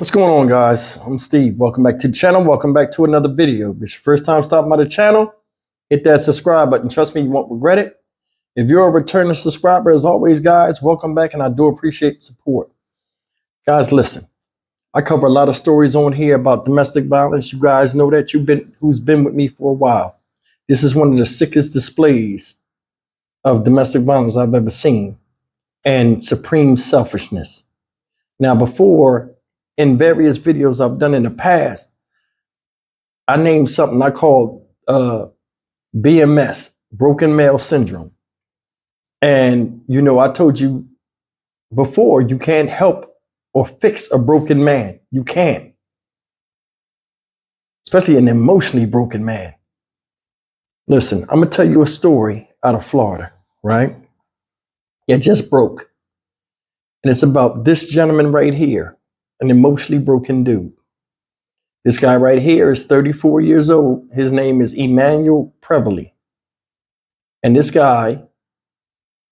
What's going on, guys? I'm Steve. Welcome back to the channel. Welcome back to another video. If it's your first time stopping by the channel, hit that subscribe button. Trust me, you won't regret it. If you're a returning subscriber, as always, guys, welcome back, and I do appreciate the support. Guys, listen, I cover a lot of stories on here about domestic violence. You guys know that who's been with me for a while. This is one of the sickest displays of domestic violence I've ever seen, and supreme selfishness. Now, before, in various videos I've done in the past, I named something I called BMS, broken male syndrome. And, I told you before, you can't help or fix a broken man. You can't. Especially an emotionally broken man. Listen, I'm going to tell you a story out of Florida, right? It just broke. And it's about this gentleman right here, an emotionally broken dude. This guy right here is 34 years old. His name is Emmanuel Preveley. And this guy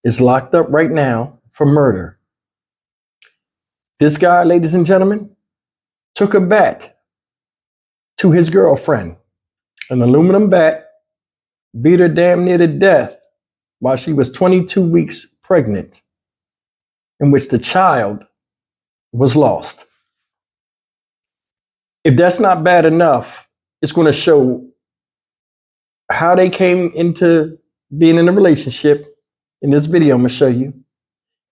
is locked up right now for murder. This guy, ladies and gentlemen, took a bat to his girlfriend, an aluminum bat, beat her damn near to death while she was 22 weeks pregnant, in which the child was lost. If that's not bad enough, it's going to show how they came into being in a relationship. In this video, I'm going to show you,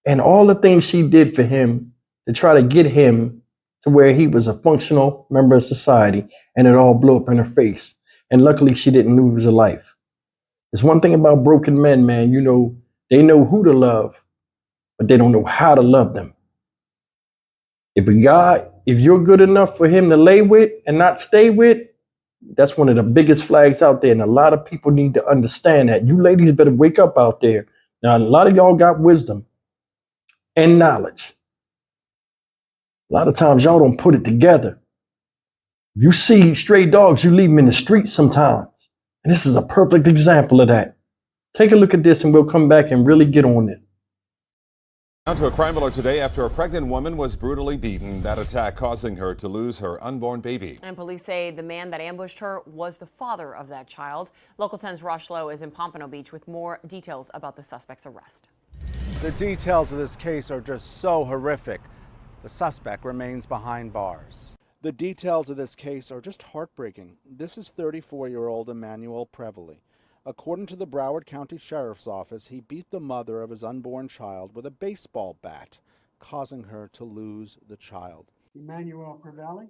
and all the things she did for him to try to get him to where he was a functional member of society, and it all blew up in her face. And luckily, she didn't lose her life. There's one thing about broken men, man. They know who to love, but they don't know how to love them. If you're good enough for him to lay with and not stay with, that's one of the biggest flags out there. And a lot of people need to understand that. You ladies better wake up out there. Now, a lot of y'all got wisdom and knowledge. A lot of times y'all don't put it together. If you see stray dogs, you leave them in the street sometimes. And this is a perfect example of that. Take a look at this and we'll come back and really get on it. On to a crime alert today after a pregnant woman was brutally beaten. That attack causing her to lose her unborn baby. And police say the man that ambushed her was the father of that child. Local 10's Rosh Lowe is in Pompano Beach with more details about the suspect's arrest. The details of this case are just so horrific. The suspect remains behind bars. The details of this case are just heartbreaking. This is 34-year-old Emmanuel Preveley. According to the Broward County Sheriff's Office, he beat the mother of his unborn child with a baseball bat, causing her to lose the child. Emmanuel Preveley?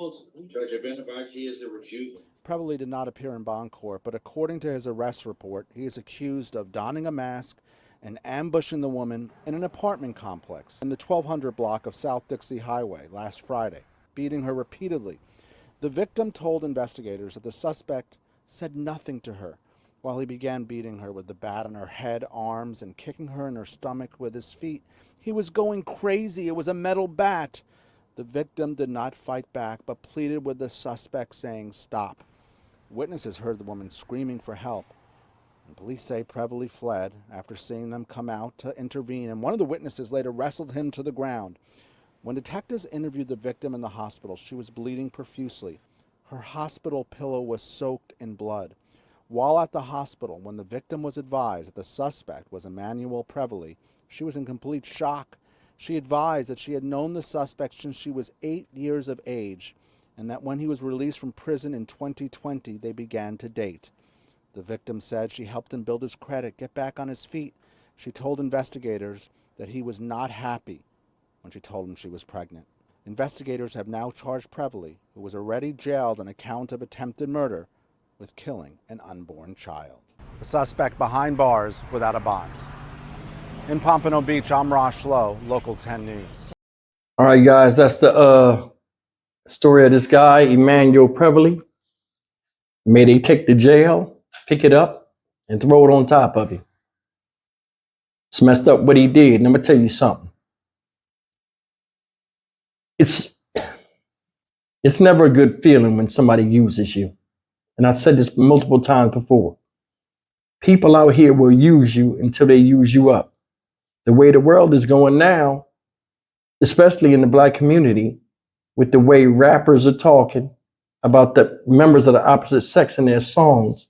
Judge identifies he is a refute. Preveley did not appear in bond court, but according to his arrest report, he is accused of donning a mask and ambushing the woman in an apartment complex in the 1200 block of South Dixie Highway last Friday, beating her repeatedly. The victim told investigators that the suspect said nothing to her while he began beating her with the bat on her head, arms, and kicking her in her stomach with his feet. He was going crazy. It was a metal bat. The victim did not fight back, but pleaded with the suspect, saying, "Stop." Witnesses heard the woman screaming for help. And police say Preveley fled after seeing them come out to intervene, and one of the witnesses later wrestled him to the ground. When detectives interviewed the victim in the hospital, she was bleeding profusely. Her hospital pillow was soaked in blood. While at the hospital, when the victim was advised that the suspect was Emmanuel Preveley, she was in complete shock. She advised that she had known the suspect since she was 8 years of age, and that when he was released from prison in 2020, they began to date. The victim said she helped him build his credit, get back on his feet. She told investigators that he was not happy when she told him she was pregnant. Investigators have now charged Preveley, who was already jailed on account of attempted murder, with killing an unborn child. The suspect behind bars without a bond. In Pompano Beach, I'm Rosh Lowe, Local 10 News. All right, guys, that's the story of this guy, Emmanuel Preveley. May they take the jail, pick it up, and throw it on top of him. It's messed up what he did. And I'm going to tell you something. It's never a good feeling when somebody uses you. And I've said this multiple times before. People out here will use you until they use you up. The way the world is going now, especially in the black community, with the way rappers are talking about the members of the opposite sex in their songs,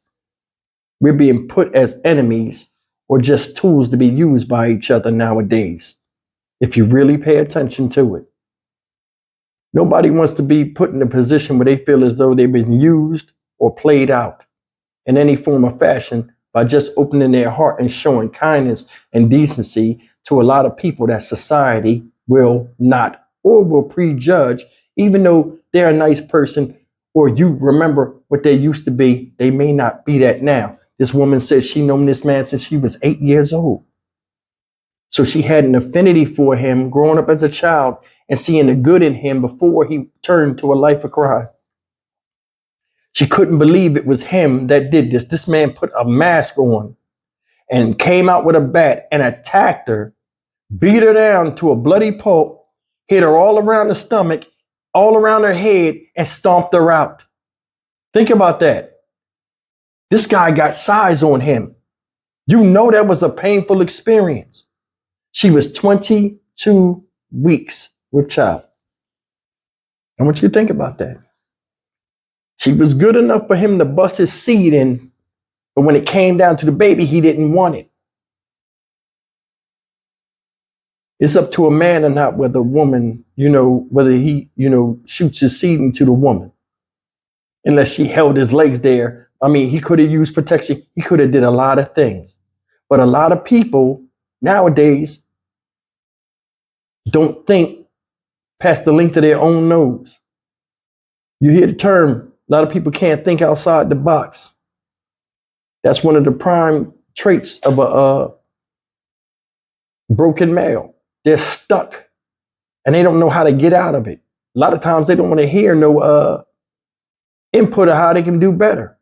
we're being put as enemies or just tools to be used by each other nowadays. If you really pay attention to it, nobody wants to be put in a position where they feel as though they've been used or played out in any form or fashion by just opening their heart and showing kindness and decency to a lot of people that society will not or will prejudge, even though they're a nice person or you remember what they used to be, they may not be that now. This woman says she known this man since she was 8 years old. So she had an affinity for him growing up as a child and seeing the good in him before he turned to a life of crime. She couldn't believe it was him that did this. This man put a mask on and came out with a bat and attacked her, beat her down to a bloody pulp, hit her all around the stomach, all around her head, and stomped her out. Think about that. This guy got size on him. You know that was a painful experience. She was 22 weeks with child. I want you to think about that. She was good enough for him to bust his seed in, but when it came down to the baby, he didn't want it. It's up to a man or not whether a woman, whether he, shoots his seed into the woman. Unless she held his legs there. I mean, he could have used protection. He could have did a lot of things. But a lot of people nowadays don't think past the length of their own nose. You hear the term, a lot of people can't think outside the box. That's one of the prime traits of a broken male. They're stuck and they don't know how to get out of it. A lot of times they don't want to hear no input of how they can do better.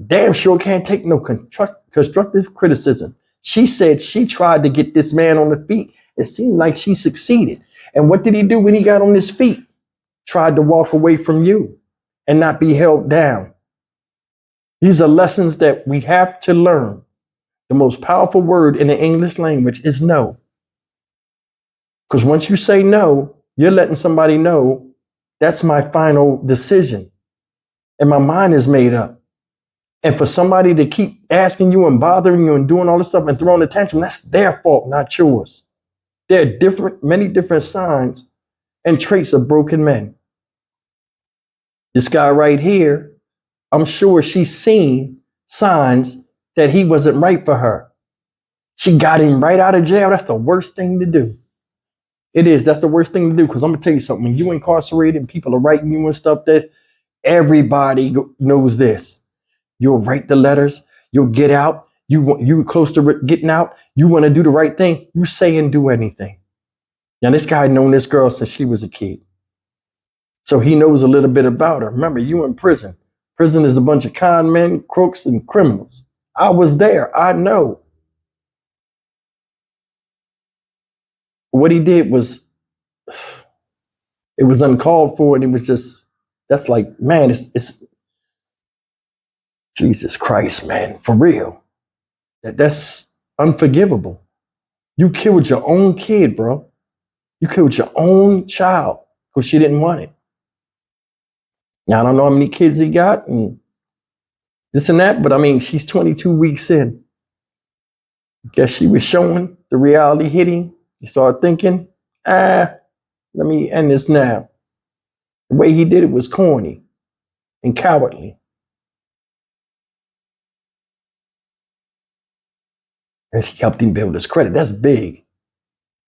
Damn sure can't take no constructive criticism. She said she tried to get this man on the feet. It seemed like she succeeded. And what did he do when he got on his feet? Tried to walk away from you and not be held down. These are lessons that we have to learn. The most powerful word in the English language is no. Because once you say no, you're letting somebody know that's my final decision. And my mind is made up. And for somebody to keep asking you and bothering you and doing all this stuff and throwing attention, that's their fault, not yours. There are many different signs and traits of broken men. This guy right here, I'm sure she's seen signs that he wasn't right for her. She got him right out of jail. That's the worst thing to do. It is. That's the worst thing to do. Because I'm going to tell you something. When you're incarcerated and people are writing you and stuff, that everybody knows this. You'll write the letters. You'll get out. You close to getting out. You want to do the right thing. You say and do anything. Now, this guy known this girl since she was a kid. So he knows a little bit about her. Remember, you in prison. Prison is a bunch of con men, crooks, and criminals. I was there. I know. What he did was, it was uncalled for, and it was just, that's like, man, it's Jesus Christ, man, for real. That's unforgivable. You killed your own kid, bro. You killed your own child because she didn't want it. Now, I don't know how many kids he got and this and that, but I mean, she's 22 weeks in. Guess she was showing the reality hitting. He started thinking, let me end this now. The way he did it was corny and cowardly. And she helped him build his credit. That's big.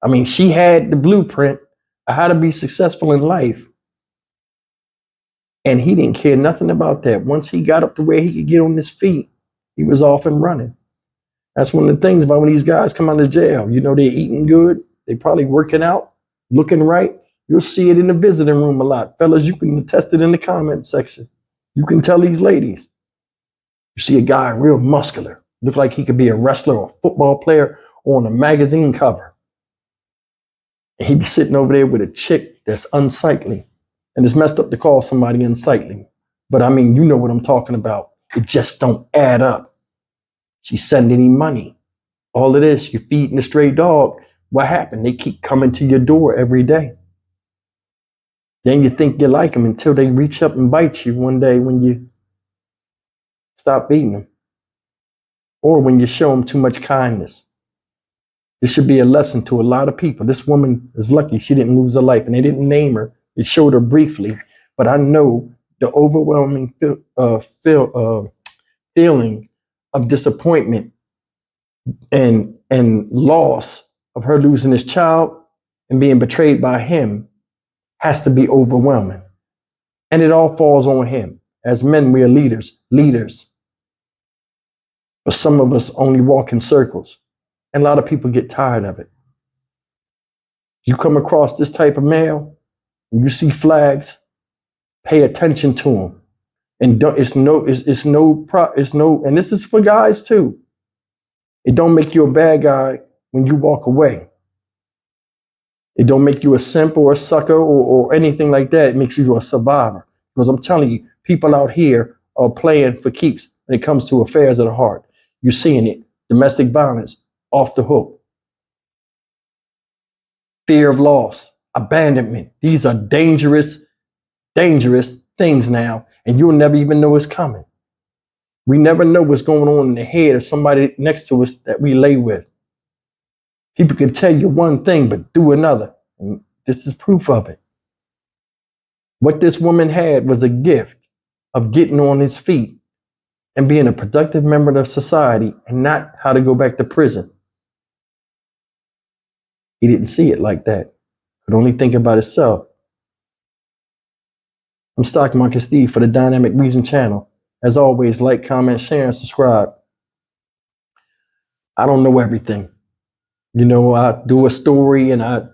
I mean, she had the blueprint of how to be successful in life. And he didn't care nothing about that. Once he got up to where he could get on his feet, he was off and running. That's one of the things about when these guys come out of jail. You know, they're eating good. They probably working out, looking right. You'll see it in the visiting room a lot. Fellas, you can attest it in the comment section. You can tell these ladies. You see a guy real muscular. Look like he could be a wrestler or a football player or on a magazine cover. And he'd be sitting over there with a chick that's unsightly. And it's messed up to call somebody unsightly. But I mean, you know what I'm talking about. It just don't add up. She's sending him money. All of this, you're feeding a stray dog. What happened? They keep coming to your door every day. Then you think you like them until they reach up and bite you one day when you stop beating them, or when you show them too much kindness. This should be a lesson to a lot of people. This woman is lucky she didn't lose her life, and they didn't name her. It showed her briefly, but I know the overwhelming feeling of disappointment and loss of her losing this child and being betrayed by him has to be overwhelming. And it all falls on him. As men, we are leaders. But some of us only walk in circles. And a lot of people get tired of it. You come across this type of male, and you see flags, pay attention to them. And and this is for guys too. It don't make you a bad guy when you walk away. It don't make you a simp or a sucker or anything like that. It makes you a survivor. Because I'm telling you, people out here are playing for keeps when it comes to affairs of the heart. You're seeing it. Domestic violence, off the hook. Fear of loss, abandonment. These are dangerous things now, and you'll never even know it's coming. We never know what's going on in the head of somebody next to us that we lay with. People can tell you one thing, but do another. And this is proof of it. What this woman had was a gift of getting on his feet and being a productive member of society, and not how to go back to prison. He didn't see it like that. Could only think about himself. I'm Stock Market Steve for the Dynamic Reason channel. As always, like, comment, share, and subscribe. I don't know everything. You know, I do a story and I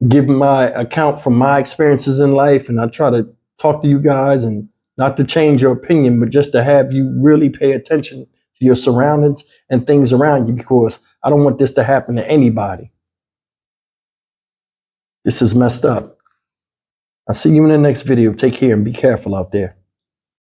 give my account from my experiences in life, and I try to talk to you guys, and not to change your opinion, but just to have you really pay attention to your surroundings and things around you, because I don't want this to happen to anybody. This is messed up. I'll see you in the next video. Take care and be careful out there.